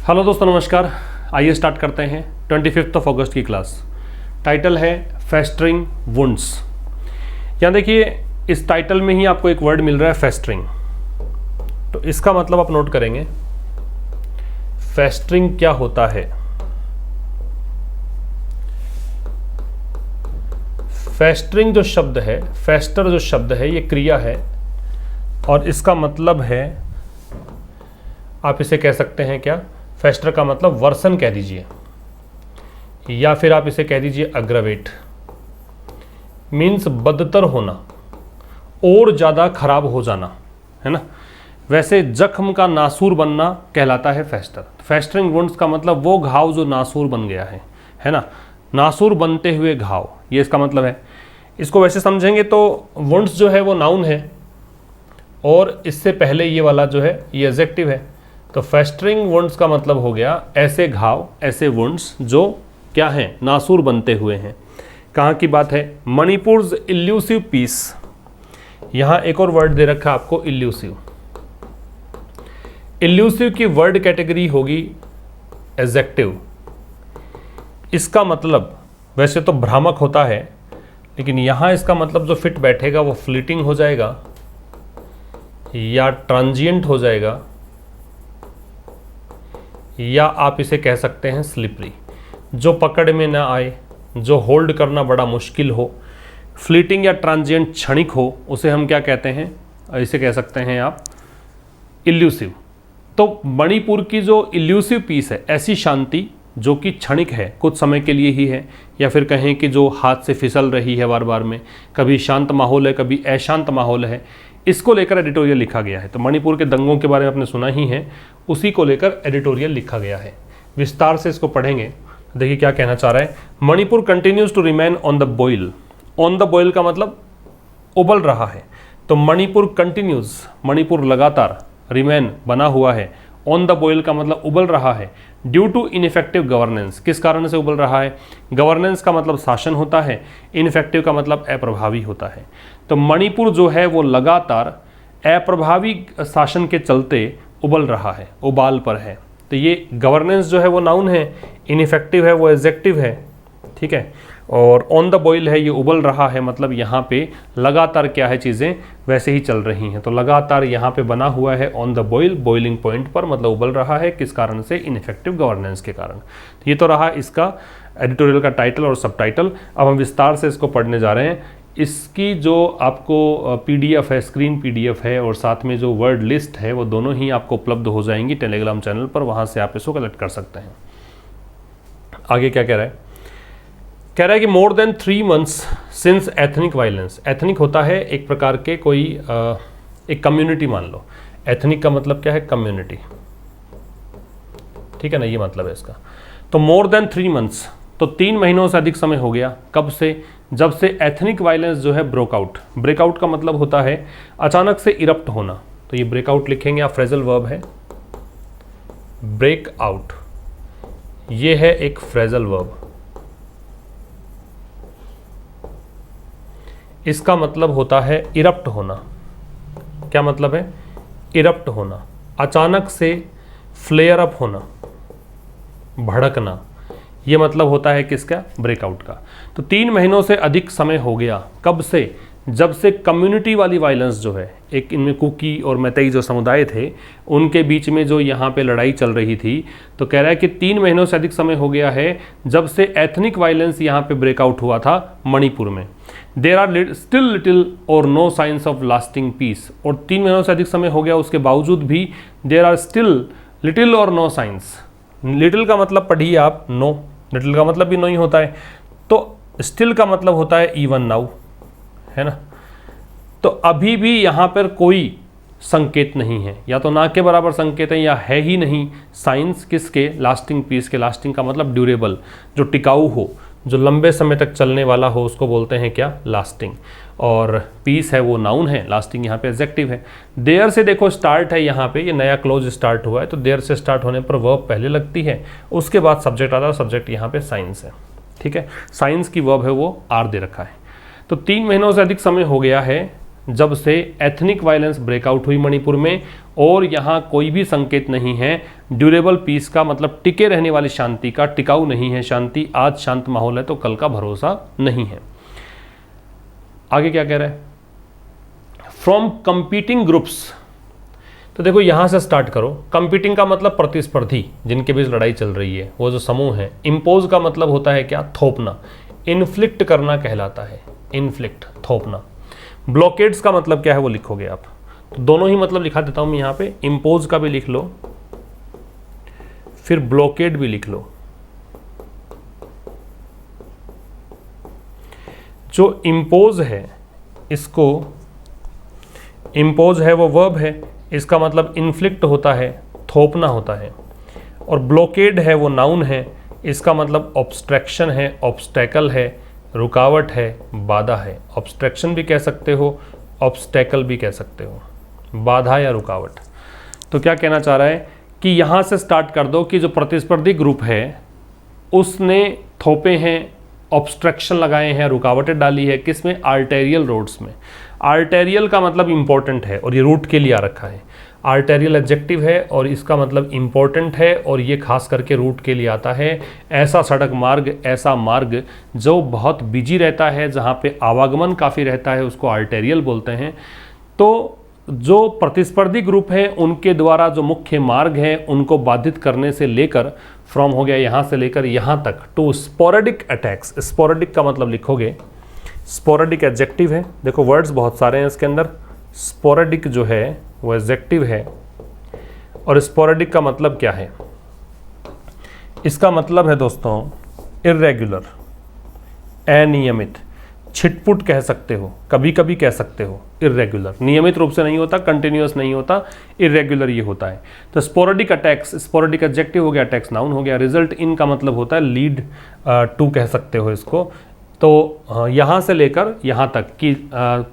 Hello दोस्तों, नमस्कार। आइए स्टार्ट करते हैं 25 अगस्त की क्लास। टाइटल है फेस्टरिंग वुंड्स। यहाँ देखिए, इस टाइटल में ही आपको एक वर्ड मिल रहा है फेस्टरिंग। तो इसका मतलब आप नोट करेंगे, फेस्टरिंग क्या होता है। फेस्टरिंग जो शब्द है, फेस्टर जो शब्द है, ये क्रिया है और इसका मतलब है, आप इसे कह सकते हैं क्या, फेस्टर का मतलब वर्सन कह दीजिए, या फिर आप इसे कह दीजिए अग्रवेट। मीन्स बदतर होना और ज़्यादा खराब हो जाना, है ना। वैसे जख्म का नासूर बनना कहलाता है फेस्टर। फेस्टरिंग वुंड्स का मतलब वो घाव जो नासूर बन गया है ना, नासूर बनते हुए घाव, ये इसका मतलब है। इसको वैसे समझेंगे तो वुंड्स जो है वो नाउन है और इससे पहले ये वाला जो है ये एडजेक्टिव है। तो फेस्टरिंग वुंड्स का मतलब हो गया ऐसे घाव, ऐसे वुंड्स जो क्या हैं, नासूर बनते हुए हैं। कहाँ की बात है, मणिपुर्स इल्यूसिव पीस। यहाँ एक और वर्ड दे रखा आपको, इल्यूसिव। इल्यूसिव की वर्ड कैटेगरी होगी एडजेक्टिव। इसका मतलब वैसे तो भ्रामक होता है, लेकिन यहाँ इसका मतलब जो फिट बैठेगा वो फ्लीटिंग हो जाएगा या ट्रांजिएंट हो जाएगा, या आप इसे कह सकते हैं स्लिपरी, जो पकड़ में ना आए, जो होल्ड करना बड़ा मुश्किल हो, फ्लीटिंग या ट्रांजिएंट क्षणिक हो, उसे हम क्या कहते हैं, इसे कह सकते हैं आप इल्यूसिव। तो मणिपुर की जो इल्यूसिव पीस है, ऐसी शांति जो कि क्षणिक है, कुछ समय के लिए ही है, या फिर कहें कि जो हाथ से फिसल रही है बार बार में, कभी शांत माहौल है, कभी अशांत माहौल है, इसको लेकर एडिटोरियल लिखा गया है। तो मणिपुर के दंगों के बारे में आपने सुना ही है, उसी को लेकर एडिटोरियल लिखा गया है। विस्तार से इसको पढ़ेंगे। देखिए क्या कहना चाह रहा है, Manipur continues to remain on the boil. On the boil का मतलब उबल रहा है, तो मणिपुर कंटिन्यूज, मणिपुर लगातार, रिमेन बना हुआ है, ऑन द बॉइल का मतलब उबल रहा है, ड्यू टू इनइफेक्टिव गवर्नेंस। किस कारण से उबल रहा है, गवर्नेंस का मतलब शासन होता है, इनइफेक्टिव का मतलब अप्रभावी होता है। तो मणिपुर जो है वो लगातार अप्रभावी शासन के चलते उबल रहा है, उबाल पर है। तो ये गवर्नेंस जो है वो नाउन है, इनइफेक्टिव है वो एडजेक्टिव है, ठीक है, और ऑन द बॉइल है, ये उबल रहा है, मतलब यहाँ पे लगातार क्या है, चीज़ें वैसे ही चल रही हैं। तो लगातार यहाँ पे बना हुआ है on the boil, boiling point पर, मतलब उबल रहा है, किस कारण से, इनइफेक्टिव गवर्नेंस के कारण। तो ये तो रहा इसका एडिटोरियल का टाइटल और सब टाइटल। अब हम विस्तार से इसको पढ़ने जा रहे हैं। इसकी जो आपको पीडीएफ है, स्क्रीन पीडीएफ है, और साथ में जो वर्ड लिस्ट है, वो दोनों ही आपको उपलब्ध हो जाएंगी टेलीग्राम चैनल पर, वहाँ से आप इसको कलेक्ट कर सकते हैं। आगे क्या कह रहा है, कह रहा है कि more than 3 months since ethnic violence. Ethnic होता है एक प्रकार के कोई एक कम्युनिटी मान लो। एथनिक का मतलब क्या है, कम्युनिटी, ठीक है ना, ये मतलब है इसका। तो मोर देन 3 months, तो 3 महीनों से अधिक समय हो गया। कब से, जब से एथनिक वायलेंस जो है ब्रेकआउट। ब्रेकआउट का मतलब होता है अचानक से इरप्ट होना। तो ये ब्रेकआउट लिखेंगे आप, फ्रेजल वर्ब है ब्रेकआउट, ये है एक फ्रेजल वर्ब। इसका मतलब होता है इरप्ट होना। क्या मतलब है, इरप्ट होना, अचानक से फ्लेयर अप होना, भड़कना, ये मतलब होता है किसका, ब्रेकआउट का। तो 3 महीनों से अधिक समय हो गया। कब से, जब से कम्युनिटी वाली वायलेंस जो है, एक इनमें कुकी और मैतेई जो समुदाय थे, उनके बीच में जो यहाँ पे लड़ाई चल रही थी। तो कह रहा है कि 3 महीनों से अधिक समय हो गया है जब से एथनिक वायलेंस यहाँ पे ब्रेकआउट हुआ था मणिपुर में। There are still little or no signs of lasting peace. और 3 महीनों से अधिक समय हो गया, उसके बावजूद भी देर are still little or no science. Little का मतलब पढ़िए आप, नो, लिटिल का मतलब भी नो ही होता है। तो स्टिल का मतलब होता है इवन नाउ, है ना। तो अभी भी यहाँ पर कोई संकेत नहीं है, या तो ना के बराबर संकेत है या है ही नहीं साइंस किसके, लास्टिंग पीस के। लास्टिंग का मतलब ड्यूरेबल, जो टिकाऊ हो, जो लंबे समय तक चलने वाला हो, उसको बोलते हैं क्या, लास्टिंग। और पीस है वो नाउन है, लास्टिंग यहाँ पे एडजेक्टिव है। देयर से देखो स्टार्ट है, यहाँ पे ये नया क्लोज स्टार्ट हुआ है, तो देयर से स्टार्ट होने पर वर्ब पहले लगती है, उसके बाद सब्जेक्ट आता है। सब्जेक्ट यहाँ पे साइंस है, ठीक है, साइंस की वर्ब है वो आर दे रखा है। तो 3 महीनों से अधिक समय हो गया है जब से एथनिक वायलेंस ब्रेकआउट हुई मणिपुर में, और यहाँ कोई भी संकेत नहीं है ड्यूरेबल पीस का मतलब टिके रहने वाली शांति का, टिकाऊ नहीं है शांति, आज शांत माहौल है तो कल का भरोसा नहीं है। आगे क्या कह रहा है, फ्रॉम कंपीटिंग ग्रुप्स। तो देखो यहां से स्टार्ट करो। कंपीटिंग का मतलब प्रतिस्पर्धी, जिनके बीच लड़ाई चल रही है, वो जो समूह है। इम्पोज का मतलब होता है क्या, थोपना। इन्फ्लिक्ट करना कहलाता है, इन्फ्लिक्ट, थोपना। ब्लॉकेड्स का मतलब क्या है वो लिखोगे आप, तो दोनों ही मतलब लिखा देता हूं मैं यहां पे। इम्पोज का भी लिख लो, फिर ब्लॉकेड भी लिख लो। जो इम्पोज है, इसको इम्पोज है वो वर्ब है, इसका मतलब इन्फ्लिक्ट होता है, थोपना होता है। और ब्लॉकेड है वो नाउन है, इसका मतलब ऑब्स्ट्रैक्शन है, ऑब्स्टैकल है, रुकावट है, बाधा है। ऑब्स्ट्रैक्शन भी कह सकते हो, ऑब्स्टैकल भी कह सकते हो, बाधा या रुकावट। तो क्या कहना चाह रहा है कि यहाँ से स्टार्ट कर दो कि जो प्रतिस्पर्धी ग्रुप है उसने थोपे हैं, ऑब्स्ट्रक्शन लगाए हैं, रुकावटें डाली है, किसमें, आर्टेरियल रोड्स में। आर्टेरियल का मतलब इंपॉर्टेंट है और ये रूट के लिए आ रखा है। आर्टेरियल एडजेक्टिव है और इसका मतलब इंपॉर्टेंट है और ये खास करके रूट के लिए आता है। ऐसा सड़क मार्ग, ऐसा मार्ग जो बहुत बिजी रहता है, जहाँ पे आवागमन काफ़ी रहता है, उसको आर्टेरियल बोलते हैं। तो जो प्रतिस्पर्धी ग्रुप है उनके द्वारा जो मुख्य मार्ग है उनको बाधित करने से लेकर, फ्रॉम हो गया यहाँ से लेकर यहाँ तक, टू स्पोरेडिक अटैक्स। स्पोरेडिक का मतलब लिखोगे, स्पोरेडिक एडजेक्टिव है। देखो वर्ड्स बहुत सारे हैं इसके अंदर। स्पोरेडिक जो है वो एडजेक्टिव है और स्पोरेडिक का मतलब क्या है, इसका मतलब है दोस्तों इर्रेगुलर, अनियमित, छिटपुट कह सकते हो, कभी कभी कह सकते हो। इर्रेगुलर नियमित रूप से नहीं होता, कंटिन्यूअस नहीं होता, इर्रेगुलर ये होता है। तो स्पोरेडिक अटैक्स, स्पोरेडिक एडजेक्टिव हो गया, अटैक्स नाउन हो गया। रिजल्ट इन का मतलब होता है लीड टू कह सकते हो इसको। तो यहाँ से लेकर यहाँ तक कि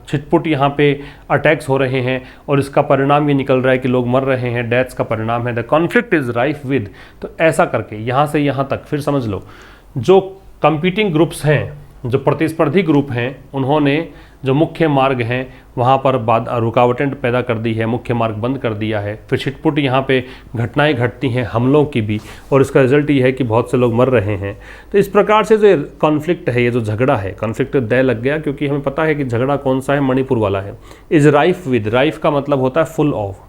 छिटपुट यहाँ पे अटैक्स हो रहे हैं और इसका परिणाम ये निकल रहा है कि लोग मर रहे हैं, डेथ्स का परिणाम है। The conflict is rife with, तो ऐसा करके यहाँ से यहाँ तक फिर समझ लो। जो कंपीटिंग ग्रुप्स हैं, जो प्रतिस्पर्धी ग्रुप हैं, उन्होंने जो मुख्य मार्ग हैं वहाँ पर रुकावटें पैदा कर दी है, मुख्य मार्ग बंद कर दिया है। फिर छिटपुट यहाँ पे घटनाएं घटती हैं, हमलों की भी, और इसका रिजल्ट ये है कि बहुत से लोग मर रहे हैं। तो इस प्रकार से जो कॉन्फ्लिक्ट है, ये जो झगड़ा है, कॉन्फ्लिक्ट दय लग गया क्योंकि हमें पता है कि झगड़ा कौन सा है, मणिपुर वाला है। इज राइफ विद, राइफ का मतलब होता है फुल ऑफ,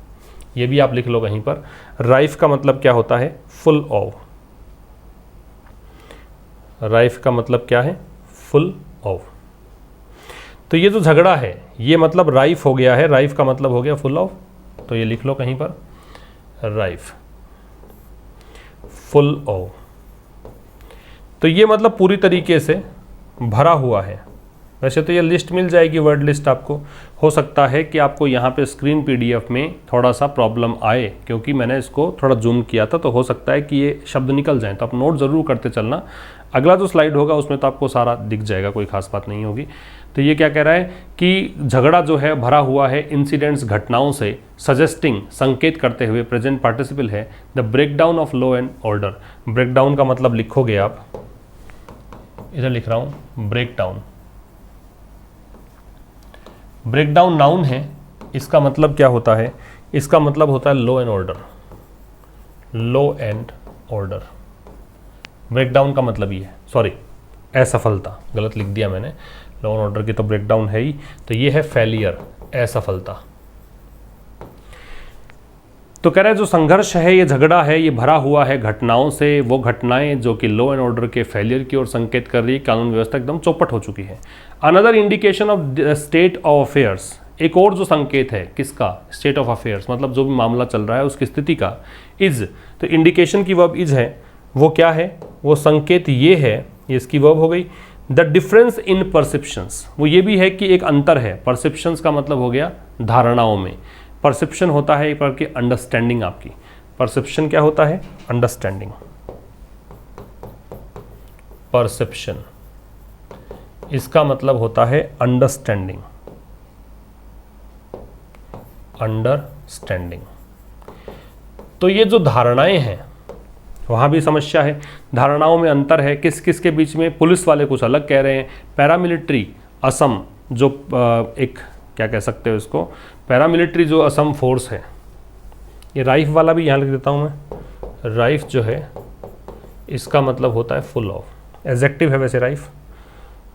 ये भी आप लिख लो कहीं पर। राइफ का मतलब क्या होता है, फुल ऑफ। राइफ का मतलब क्या है, फुल ऑफ। तो ये जो झगड़ा है ये मतलब राइफ हो गया है, राइफ का मतलब हो गया फुल ऑफ, तो ये लिख लो कहीं पर, राइफ, फुल ऑफ। तो ये मतलब पूरी तरीके से भरा हुआ है। वैसे तो ये लिस्ट मिल जाएगी, वर्ड लिस्ट आपको। हो सकता है कि आपको यहाँ पे स्क्रीन पीडीएफ में थोड़ा सा प्रॉब्लम आए क्योंकि मैंने इसको थोड़ा जूम किया था, तो हो सकता है कि ये शब्द निकल जाएं, तो आप नोट ज़रूर करते चलना। अगला जो स्लाइड होगा उसमें तो आपको सारा दिख जाएगा, कोई खास बात नहीं होगी। तो ये क्या कह रहा है कि झगड़ा जो है भरा हुआ है इंसिडेंट्स, घटनाओं से, सजेस्टिंग, संकेत करते हुए, प्रेजेंट पार्टिसिपल है, the breakdown of law and order. Breakdown का मतलब लिखोगे आप, इधर लिख रहा हूँ, ब्रेकडाउन। ब्रेकडाउन नाउन है, इसका मतलब क्या होता है, इसका मतलब होता है law and order, law and order. Breakdown का मतलब ये है, सॉरी असफलता, गलत लिख दिया मैंने, लॉ एंड ऑर्डर की तो ब्रेकडाउन है ही, तो ये है फेलियर, असफलता। तो कह रहा है जो संघर्ष है, ये झगड़ा है, ये भरा हुआ है घटनाओं से, वो घटनाएं जो कि लॉ एंड ऑर्डर के फेलियर की ओर संकेत कर रही है, कानून व्यवस्था एकदम चौपट हो चुकी है। Another indication of the state of affairs, एक और जो संकेत है किसका, स्टेट ऑफ अफेयर्स, मतलब जो भी मामला चल रहा है उसकी स्थिति का। इज, तो इंडिकेशन की वर्ब इज है, वो क्या है, वो संकेत ये है, ये इसकी वर्ब हो गई। द डिफरेंस इन परसेप्शंस, वो ये भी है कि एक अंतर है। परसेप्शंस का मतलब हो गया धारणाओं में। परसेप्शन होता है एक प्रकार की अंडरस्टैंडिंग आपकी। परसेप्शन क्या होता है, अंडरस्टैंडिंग। परसेप्शन इसका मतलब होता है अंडरस्टैंडिंग, अंडरस्टैंडिंग। तो ये जो धारणाएं हैं वहाँ भी समस्या है, धारणाओं में अंतर है, किस किस के बीच में। पुलिस वाले कुछ अलग कह रहे हैं, पैरामिलिट्री असम जो एक क्या कह सकते हो इसको, पैरामिलिट्री जो असम फोर्स है, ये राइफ वाला भी यहाँ लिख देता हूँ मैं, राइफ जो है इसका मतलब होता है फुल ऑफ, एडजेक्टिव है वैसे राइफ,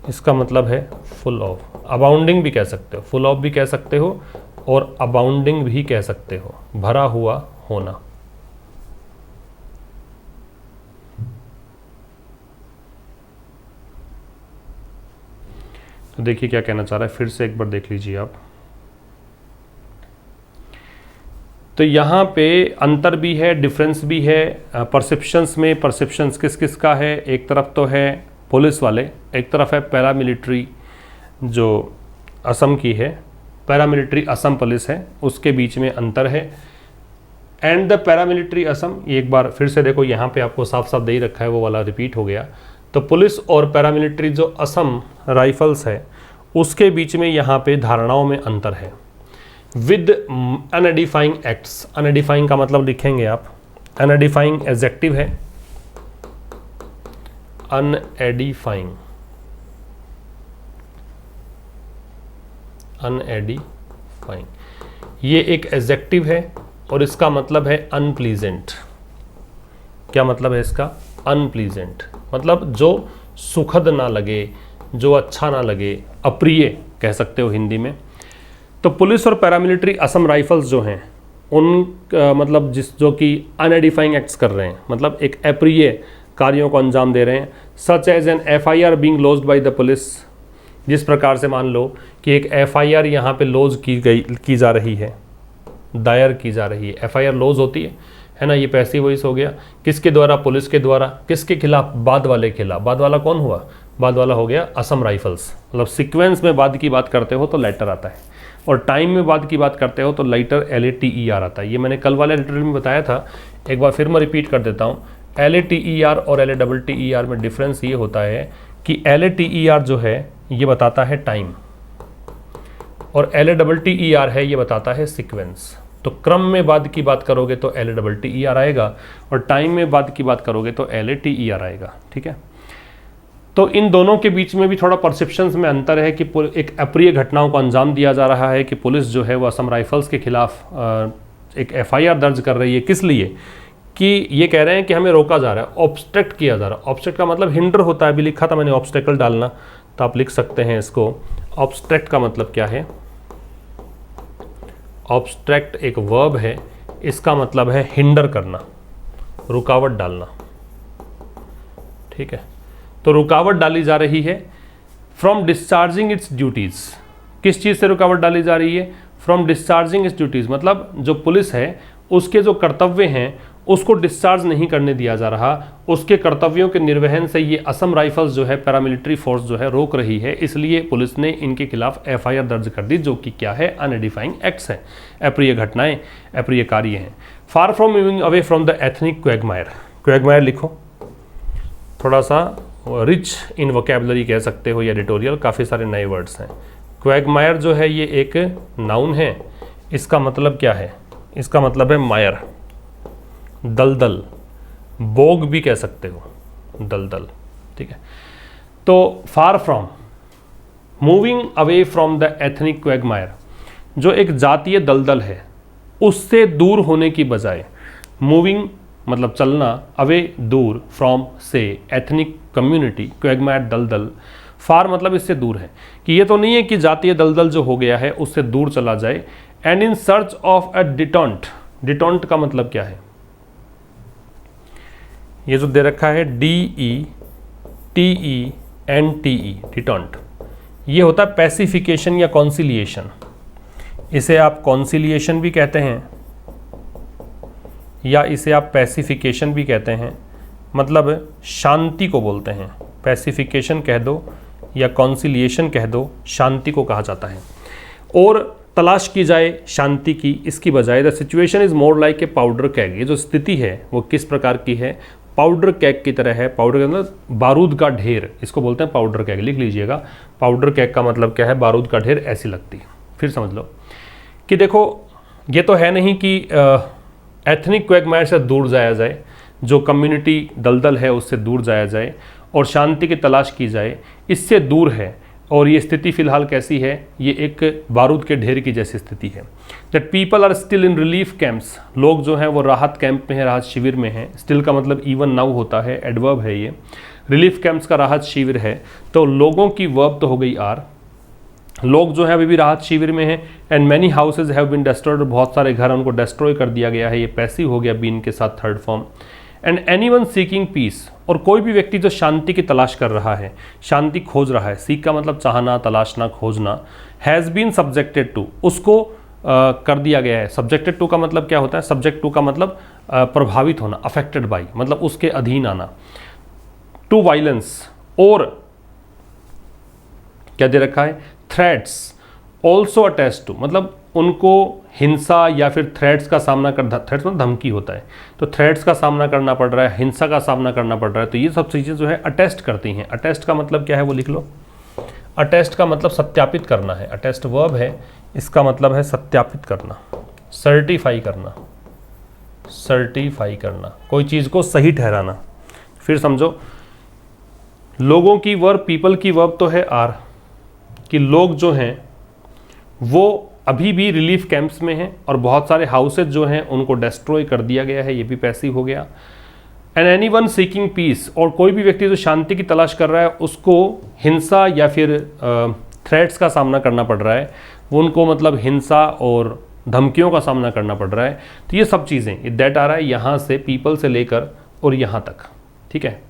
इसका मतलब है फुल ऑफ। अबाउंडिंग भी कह सकते हो, फुल ऑफ भी कह सकते हो और अबाउंडिंग भी कह सकते हो, भरा हुआ होना। तो देखिए क्या कहना चाह रहा है, फिर से एक बार देख लीजिए आप। तो यहाँ पे अंतर भी है, डिफरेंस भी है परसेप्शंस में। परसेप्शंस किस किस का है, एक तरफ तो है पुलिस वाले, एक तरफ है पैरामिलिट्री जो असम की है, पैरामिलिट्री असम पुलिस है, उसके बीच में अंतर है। एंड द पैरामिलिट्री असम, ये एक बार फिर से देखो, यहाँ पे आपको साफ साफ दे ही रखा है, वो वाला रिपीट हो गया। तो पुलिस और पैरामिलिट्री जो असम राइफल्स है उसके बीच में यहाँ पे धारणाओं में अंतर है। विद अनएडिफाइंग एक्ट्स, अनएडिफाइंग का मतलब लिखेंगे आप, अनएडिफाइंग एडजेक्टिव है, अनएडिफाइंग, अनएडिफाइंग ये एक एडजेक्टिव है और इसका मतलब है अनप्लीजेंट। क्या मतलब है इसका? अनप्लीजेंट, मतलब जो सुखद ना लगे, जो अच्छा ना लगे, अप्रिय कह सकते हो हिंदी में। तो पुलिस और पैरामिलिट्री असम राइफल्स जो हैं उन मतलब जो कि अनएडिफाइंग एक्ट्स कर रहे हैं, मतलब एक अप्रिय कार्यों को अंजाम दे रहे हैं। Such as an FIR being lodged by the police, जिस प्रकार से मान लो कि एक FIR यहाँ पे लॉज की जा रही है, दायर की जा रही है। FIR लॉज होती है ना, ये पैसिव वॉइस हो गया। किसके द्वारा? पुलिस के द्वारा। किसके खिलाफ? बाद वाले खिलाफ। बाद वाला कौन हुआ? बाद वाला हो गया असम राइफल्स। मतलब सीक्वेंस में बाद की बात करते हो तो लेटर आता है, और टाइम में बाद की बात करते हो तो लेटर LATER आता है। ये मैंने कल वाले ट्यूटोरियल में बताया था, एक बार फिर मैं रिपीट कर देता हूँ। LATER और LATTER में डिफरेंस ये होता है कि LATER जो है ये बताता है टाइम, और LATTER है ये बताता है सीक्वेंस। तो क्रम में बाद की बात करोगे तो LATTER आएगा, और टाइम में बाद की बात करोगे तो LATER आएगा। ठीक है, तो इन दोनों के बीच में भी थोड़ा परसेप्शंस में अंतर है कि एक अप्रिय घटनाओं को अंजाम दिया जा रहा है कि पुलिस जो है वो असम राइफल्स के खिलाफ एक FIR दर्ज कर रही है। किस लिए? कि ये कह रहे हैं कि हमें रोका जा रहा है, ऑब्स्ट्रक्ट किया जा रहा है। ऑब्स्ट्रक्ट का मतलब हिंडर होता है, अभी लिखा था मैंने ऑब्स्टेकल डालना, तो आप लिख सकते हैं इसको। ऑब्स्ट्रक्ट का मतलब क्या है? ऑब्स्ट्रक्ट एक वर्ब है, इसका मतलब है हिंडर करना, रुकावट डालना। ठीक है, तो रुकावट डाली जा रही है फ्रॉम डिस्चार्जिंग इट्स ड्यूटीज़। किस चीज़ से रुकावट डाली जा रही है? फ्रॉम डिस्चार्जिंग इट्स ड्यूटीज़, मतलब जो पुलिस है उसके जो कर्तव्य हैं उसको डिस्चार्ज नहीं करने दिया जा रहा, उसके कर्तव्यों के निर्वहन से ये असम राइफल्स जो है, पैरामिलिट्री फोर्स जो है, रोक रही है। इसलिए पुलिस ने इनके खिलाफ FIR दर्ज कर दी, जो कि क्या है? अनएडिफाइंग एक्ट्स हैं, अप्रिय घटनाएं, अप्रिय कार्य हैं। Far from moving away from the ethnic Quagmire. Quagmire लिखो, थोड़ा सा रिच इन वोकेबलरी कह सकते हो, या एडिटोरियल, काफ़ी सारे नए वर्ड्स हैं। क्वैगमायर जो है ये एक नाउन है, इसका मतलब क्या है? इसका मतलब है मायर, दलदल, बोग भी कह सकते हो, दलदल। ठीक है, तो far from, moving away from the ethnic Quagmire, जो एक जातीय दलदल है उससे दूर होने की बजाय, मूविंग मतलब चलना, अवे दूर, फ्रॉम से, एथनिक कम्युनिटी, क्वैगमायर दलदल, फार मतलब इससे दूर है, कि ये तो नहीं है कि जातीय दलदल जो हो गया है उससे दूर चला जाए। And in search of a detente, detente का मतलब क्या है? ये जो दे रखा है DETENTE, डिटॉन्ट, ये होता है पैसिफिकेशन या कॉन्सिलिएशन। इसे आप कॉन्सिलिएशन भी कहते हैं या इसे आप पैसिफिकेशन भी कहते हैं, मतलब शांति को बोलते हैं। पैसिफिकेशन कह दो या कॉन्सिलिएशन कह दो, शांति को कहा जाता है। और तलाश की जाए शांति की, इसकी बजाय the situation is more like a powder CAG. ये जो स्थिति है वो किस प्रकार की है? पाउडर कैग की तरह है। पाउडर के अंदर बारूद का ढेर, इसको बोलते हैं पाउडर कैग, लिख लीजिएगा। पाउडर कैग का मतलब क्या है? बारूद का ढेर ऐसी लगती है। फिर समझ लो कि देखो, ये तो है नहीं कि एथनिक क्वैगमायर से दूर जाया जाए, जो कम्युनिटी दलदल है उससे दूर जाया जाए और शांति की तलाश की जाए, इससे दूर है। और ये स्थिति फिलहाल कैसी है, ये एक बारूद के ढेर की जैसी स्थिति है। That people are still in relief camps, लोग जो हैं वो राहत कैंप में हैं, राहत शिविर में हैं। स्टिल का मतलब इवन नाउ होता है, एडवर्ब है ये। रिलीफ कैंप्स का राहत शिविर है, तो लोगों की वर्ब तो हो गई आर। लोग जो है अभी भी राहत शिविर में हैं। And many houses have been destroyed, बहुत सारे घर उनको डिस्ट्रॉय कर दिया गया है, ये पैसिव हो गया बीन के साथ third form. And anyone seeking peace, और कोई भी व्यक्ति जो शांति की तलाश कर रहा है, शांति खोज रहा है, सीक का मतलब चाहना, तलाशना, खोजना, हैज़ बीन सब्जेक्टेड टू, उसको कर दिया गया है। सब्जेक्टेड टू का मतलब क्या होता है, सब्जेक्ट टू का मतलब प्रभावित होना, अफेक्टेड बाई मतलब उसके अधीन आना। टू वायलेंस, और क्या दे रखा है, थ्रेट्स ऑल्सो अटैच टू, मतलब उनको हिंसा या फिर थ्रेट्स का सामना कर, थ्रेट्स मतलब धमकी होता है, तो थ्रेट्स का सामना करना पड़ रहा है, हिंसा का सामना करना पड़ रहा है। तो ये सब चीज़ें जो है अटेस्ट करती हैं। अटेस्ट का मतलब क्या है वो लिख लो। अटेस्ट का मतलब सत्यापित करना है, अटेस्ट वर्ब है, इसका मतलब है सत्यापित करना, सर्टिफाई करना, सर्टिफाई करना, कोई चीज़ को सही ठहराना। फिर समझो, लोगों की वर्ब, पीपल की वर्ब तो है आर, कि लोग जो हैं वो अभी भी रिलीफ कैंप्स में हैं और बहुत सारे हाउसेज जो हैं उनको डिस्ट्रॉय कर दिया गया है, ये भी पैसिव हो गया। एंड एनीवन सीकिंग पीस, और कोई भी व्यक्ति जो शांति की तलाश कर रहा है उसको हिंसा या फिर थ्रेट्स का सामना करना पड़ रहा है, वो उनको मतलब हिंसा और धमकियों का सामना करना पड़ रहा है। तो ये सब चीज़ें दैट आ रहा है यहाँ से, पीपल से लेकर और यहाँ तक, ठीक है।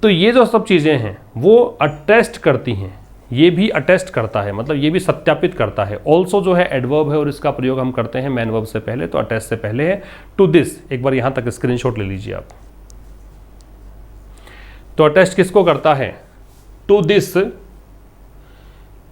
तो ये जो सब चीज़ें हैं वो अटेस्ट करती हैं, ये भी अटेस्ट करता है, मतलब ये भी सत्यापित करता है। ऑल्सो जो है एडवर्ब है और इसका प्रयोग हम करते हैं मैन वर्ब से पहले, तो अटेस्ट से पहले है। टू दिस, एक बार यहाँ तक स्क्रीनशॉट ले लीजिए आप। तो अटेस्ट किसको करता है, टू दिस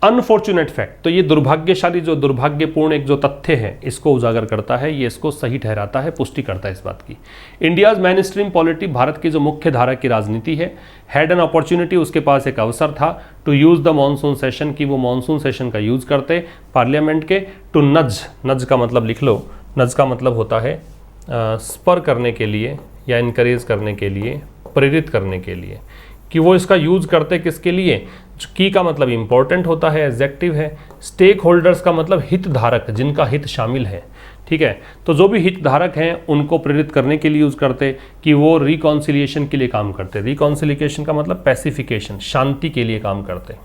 अनफॉर्चुनेट फैक्ट, तो ये दुर्भाग्यशाली, जो दुर्भाग्यपूर्ण एक जो तथ्य है इसको उजागर करता है, ये इसको सही ठहराता है, पुष्टि करता है इस बात की। India's main stream polity, Bharat की जो मुख्य धारा की राजनीति है, हैड एन अपॉर्चुनिटी, उसके पास एक अवसर था, to use the monsoon session, की वो मानसून सेशन का यूज करते पार्लियामेंट के। टू नज, नज का मतलब लिख लो, नज का मतलब होता है स्पर करने के लिए या इनकरेज करने के लिए, प्रेरित करने के लिए, कि वो इसका यूज करते किसके लिए। की का मतलब इंपॉर्टेंट होता है, एडजेक्टिव है। स्टेक होल्डर्स का मतलब हितधारक, जिनका हित शामिल है, ठीक है। तो जो भी हितधारक हैं उनको प्रेरित करने के लिए यूज करते, कि वो रिकॉन्सिलिएशन के लिए काम करते। रिकॉन्सिलिएशन का मतलब पैसिफिकेशन, शांति के लिए काम करते।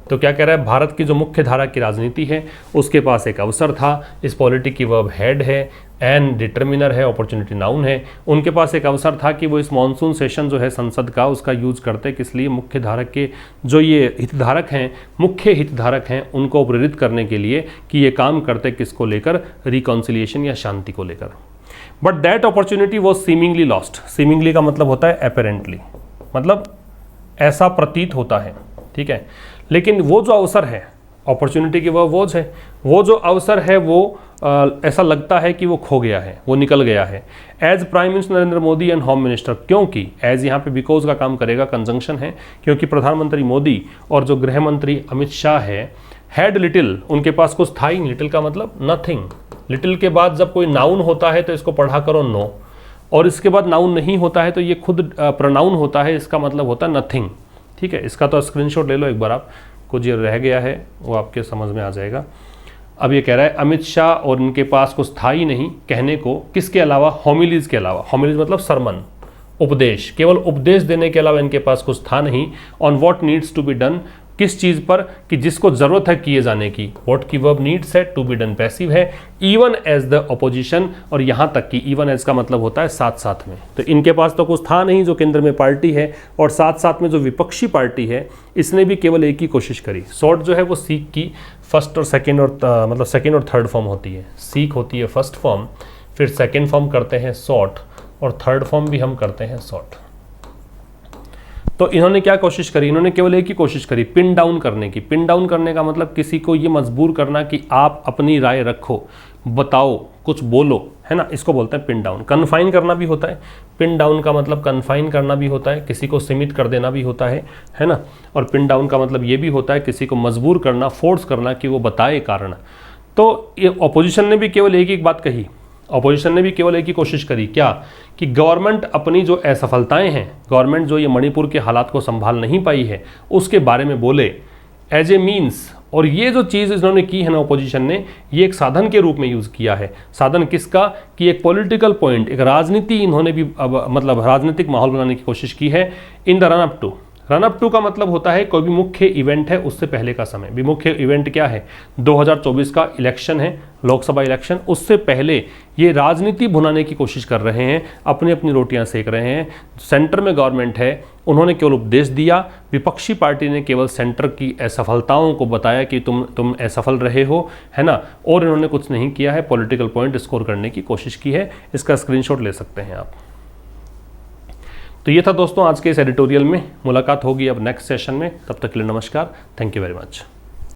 तो क्या कह रहा है, भारत की जो मुख्य धारा की राजनीति है उसके पास एक अवसर था, इस पॉलिटी की वर्ब हेड है, एन डिटर्मिनर है, अपॉर्चुनिटी नाउन है। उनके पास एक अवसर था कि वो इस मॉनसून सेशन जो है संसद का, उसका यूज करते किस लिए, मुख्य धारक के जो ये हितधारक हैं, मुख्य हितधारक हैं, उनको प्रेरित करने के लिए, कि ये काम करते किसको लेकर, रिकॉन्सिलिएशन या शांति को लेकर। But that opportunity was seemingly lost. Seemingly का मतलब होता है अपेरेंटली, मतलब ऐसा प्रतीत होता है, ठीक है। लेकिन वो जो अवसर है, अपॉर्चुनिटी की वो है, वो जो अवसर है वो ऐसा लगता है कि वो खो गया है, वो निकल गया है। As prime minister Narendra Modi and home minister, क्योंकि एज यहाँ पे बिकॉज का काम करेगा, कंजंक्शन है, क्योंकि प्रधानमंत्री मोदी और जो गृह मंत्री अमित शाह है, हैड लिटिल, उनके पास कुछ था ही। लिटिल का मतलब नथिंग। लिटिल के बाद जब कोई नाउन होता है तो इसको पढ़ा करो नो, और इसके बाद नाउन नहीं होता है तो ये खुद प्रोनाउन होता है, इसका मतलब होता है नथिंग, ठीक है। इसका तो स्क्रीनशॉट ले लो एक बार आप, कुछ ये रह गया है वो आपके समझ में आ जाएगा। अब ये कह रहा है अमित शाह और इनके पास कुछ था ही नहीं कहने को, किसके अलावा, होमिलीज के अलावा। होमिलीज मतलब सरमन, उपदेश, केवल उपदेश देने के अलावा इनके पास कुछ था नहीं। On what needs to be done, किस चीज़ पर, कि जिसको ज़रूरत है किए जाने की। व्हाट की वर्ब नीड्स है, टू बी डन पैसिव है। इवन एज द अपोजिशन, और यहाँ तक कि इवन एज का मतलब होता है साथ साथ में। तो इनके पास तो कुछ था नहीं जो केंद्र में पार्टी है, और साथ साथ में जो विपक्षी पार्टी है इसने भी केवल एक ही कोशिश करी। सॉर्ट जो है वो सीक की फर्स्ट और सेकेंड और मतलब सेकेंड और थर्ड फॉर्म होती है। सीक होती है फर्स्ट फॉर्म, फिर सेकेंड फॉर्म करते हैं सॉर्ट, और थर्ड फॉर्म भी हम करते हैं सॉर्ट। तो इन्होंने क्या कोशिश करी, इन्होंने केवल एक ही कोशिश करी, पिन डाउन करने की। पिन डाउन करने का मतलब किसी को ये मजबूर करना कि आप अपनी राय रखो, बताओ, कुछ बोलो, है ना, इसको बोलते हैं पिन डाउन। कन्फाइन करना भी होता है, पिन डाउन का मतलब कन्फाइन करना भी होता है, किसी को सीमित कर देना भी होता है ना। और पिन डाउन का मतलब ये भी होता है किसी को मजबूर करना, फोर्स करना कि वो बताए कारण। तो ये अपोजिशन ने भी केवल एक ही बात कही, अपोजिशन ने भी केवल एक ही कोशिश करी, क्या, कि गवर्नमेंट अपनी जो असफलताएं हैं, गवर्नमेंट जो ये मणिपुर के हालात को संभाल नहीं पाई है, उसके बारे में बोले एज ए मीन्स। और ये जो चीज़ इन्होंने की है ना अपोजिशन ने, ये एक साधन के रूप में यूज़ किया है। साधन किसका, कि एक पॉलिटिकल पॉइंट, एक राजनीति इन्होंने भी मतलब राजनीतिक माहौल बनाने की कोशिश की है in the run up to. Run up to का मतलब होता है कोई भी मुख्य इवेंट है उससे पहले का समय। भी मुख्य इवेंट क्या है, 2024 का इलेक्शन है, लोकसभा इलेक्शन, उससे पहले ये राजनीति भुनाने की कोशिश कर रहे हैं, अपनी अपनी रोटियां सेक रहे हैं। सेंटर में गवर्नमेंट है, उन्होंने केवल उपदेश दिया, विपक्षी पार्टी ने केवल सेंटर की असफलताओं को बताया कि तुम असफल रहे हो, है ना, और इन्होंने कुछ नहीं किया है, पॉलिटिकल पॉइंट स्कोर करने की कोशिश की है। इसका स्क्रीनशॉट ले सकते हैं आप। तो ये था दोस्तों आज के इस एडिटोरियल में। मुलाकात होगी अब नेक्स्ट सेशन में, तब तक के लिए नमस्कार, थैंक यू वेरी मच।